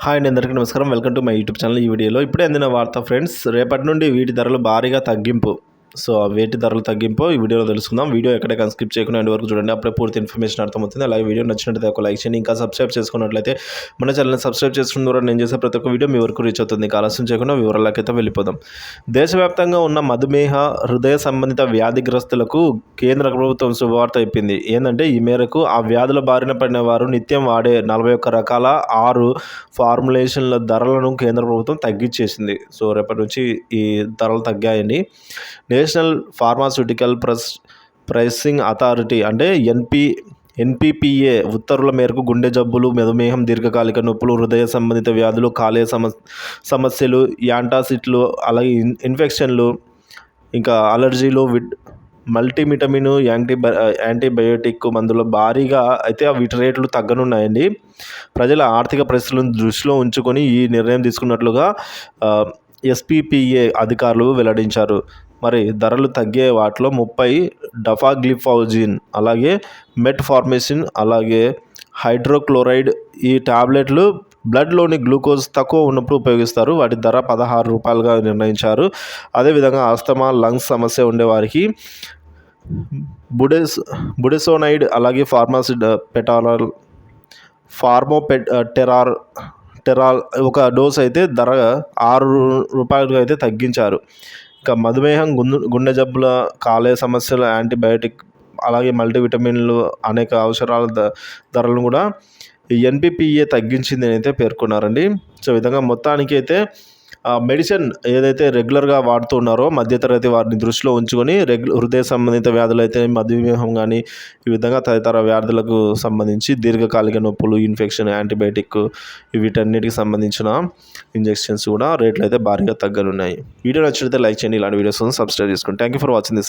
Hi అండి, అందరికీ నమస్కారం. Welcome to my YouTube channel. ఈ వీడియోలో ఇప్పుడే అందిన వార్త ఫ్రెండ్స్, రేపటి నుండి వీటి ధరలు భారీగా తగ్గింపు. సో ఆ వేటి ధరలు తగ్గింపు ఈ వీడియోలో తెలుసుకుందాం. వీడియో ఎక్కడైనా స్కిప్ చేయకుండా ఎండ్ వరకు చూడండి, అప్పుడే పూర్తి ఇన్ఫర్మేషన్ అర్థమవుతుంది. అలాగే వీడియో నచ్చినట్లయితే ఒక లైక్ చేయండి. ఇంకా సబ్స్క్రైబ్ చేసుకున్నట్లయితే మన ఛానల్ని సబ్స్క్రైబ్ చేసుకున్న ద్వారా నేను చేసే ప్రతి ఒక్క వీడియో మీ వరకు రీచ్ అవుతుంది. ఇంకా ఆలస్యం చేయకుండా వివరాలకైతే వెళ్ళిపోదాం. దేశవ్యాప్తంగా ఉన్న మధుమేహ, హృదయ సంబంధిత వ్యాధిగ్రస్తులకు కేంద్ర ప్రభుత్వం శుభవార్త చెప్పింది. ఏంటంటే ఈ మేరకు ఆ వ్యాధుల బారిన పడిన వారు నిత్యం వాడే 41 రకాల 6 ఫార్ములేషన్ల ధరలను కేంద్ర ప్రభుత్వం తగ్గించేసింది. సో రేపటి నుంచి ఈ ధరలు తగ్గాయండి. నేషనల్ ఫార్మాస్యూటికల్ ప్రైసింగ్ అథారిటీ అంటే ఎన్పిపిఏ ఉత్తర్వుల మేరకు గుండె జబ్బులు, మధుమేహం, దీర్ఘకాలిక నొప్పులు, హృదయ సంబంధిత వ్యాధులు, కాలేయ సమస్యలు, యాంటాసిడ్లు, అలాగే ఇన్ఫెక్షన్లు, ఇంకా అలర్జీలు, మల్టీవిటమిన్, యాంటీబయోటిక్ మందులు భారీగా అయితే వీటి రేట్లు తగ్గనున్నాయండి. ప్రజల ఆర్థిక పరిస్థితులను దృష్టిలో ఉంచుకొని ఈ నిర్ణయం తీసుకున్నట్లుగా ఎస్పిపిఏ అధికారులు వెల్లడించారు. మరి ధరలు తగ్గే వాటిలో 30 డఫాగ్లిఫౌజిన్, అలాగే మెట్ఫార్మిసిన్, అలాగే హైడ్రోక్లోరైడ్ ఈ టాబ్లెట్లు బ్లడ్లోని గ్లూకోజ్ తక్కువ ఉన్నప్పుడు ఉపయోగిస్తారు. వాటి ధర ₹16గా నిర్ణయించారు. అదేవిధంగా ఆస్తమా, లంగ్స్ సమస్య ఉండేవారికి బుడెసోనైడ్, అలాగే ఫార్మోటెరాల్ ఒక డోస్ అయితే ధర ₹6 అయితే తగ్గించారు. ఇంకా మధుమేహం, గుండె జబ్బుల, కాలేయ సమస్యల యాంటీబయాటిక్, అలాగే మల్టీవిటమిన్లు, అనేక ఔషధాల ధరలను కూడా ఎన్పిపిఏ తగ్గించింది అని అయితే పేర్కొన్నారండి. సో ఈ విధంగా మొత్తానికి అయితే మెడిసిన్ ఏదైతే రెగ్యులర్గా వాడుతున్నారో మధ్యతరగతి వారిని దృష్టిలో ఉంచుకొని హృదయ సంబంధిత వ్యాధులు అయితే మధుమేహం కానీ ఈ విధంగా తదితర వ్యాధులకు సంబంధించి దీర్ఘకాలిక నొప్పులు, ఇన్ఫెక్షన్, యాంటీబయాటిక్ వీటన్నిటికి సంబంధించిన ఇంజెక్షన్స్ కూడా రేట్లు అయితే భారీగా తగ్గనున్నాయి. వీడియో నచ్చితే లైక్ చేయండి. ఇలాంటి వీడియోస్ సబ్స్క్రైబ్ చేసుకోండి. Thank you for watching this.